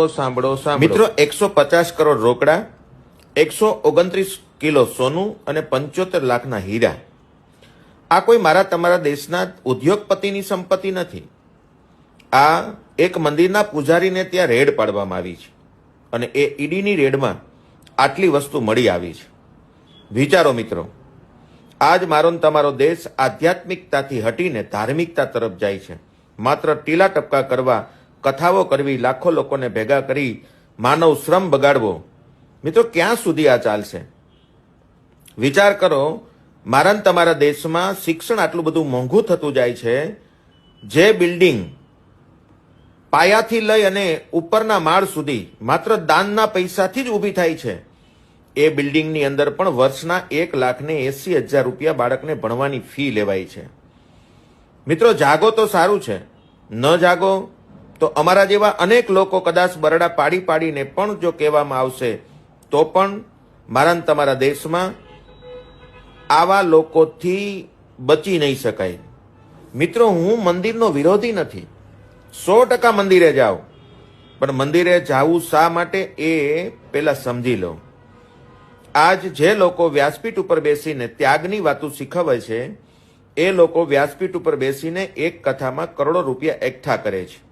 સાંભળો મિત્રો, 150 કરોડ રોકડા, 129 કિલો સોનું અને 75 લાખના હીરા. આ કોઈ મારા તમારા દેશના ઉદ્યોગપતિની સંપત્તિ નથી. આ એક મંદિરના પૂજારીને ત્યાં રેડ પાડવામાં આવી છે અને એ ઈડીની રેડમાં આટલી વસ્તુ મળી આવી છે. વિચારો મિત્રો, આજ મારો ને તમારો દેશ આધ્યાત્મિકતાથી હટીને ધાર્મિકતા તરફ જાય છે. માત્ર ટીલા ટપકા કરવા, કથાઓ કરવી, લાખો લોકોને ભેગા કરી માનવ શ્રમ બગાડવો. મિત્રો, ક્યાં સુધી આ ચાલશે? વિચાર કરો, મારા ને તમારા દેશમાં શિક્ષણ આટલું બધું મોંઘું થતું જાય છે. જે બિલ્ડિંગ પાયાથી લઈ અને ઉપરના માળ સુધી માત્ર દાનના પૈસાથી જ ઊભી થાય છે, એ બિલ્ડિંગની અંદર પણ વર્ષના 1,80,000 રૂપિયા બાળકને ભણવાની ફી લેવાય છે. મિત્રો, જાગો તો સારું છે, ન જાગો તો અમારા જેવા અનેક લોકો કદાચ બરડા પાડી પાડીને પણ જો કહેવામાં આવશે તો પણ મારા ને તમારા દેશમાં આવા લોકોથી બચી નહીં શકાય. મિત્રો, હું મંદિરનો વિરોધી નથી. 100% મંદિરે જાઓ, પણ મંદિરે જાવું શા માટે એ પેલા સમજી લો. આજ જે લોકો વ્યાસપીઠ ઉપર બેસીને ત્યાગની વાતો શીખવે છે, એ લોકો વ્યાસપીઠ ઉપર બેસીને એક કથામાં કરોડો રૂપિયા એકઠા કરે છે.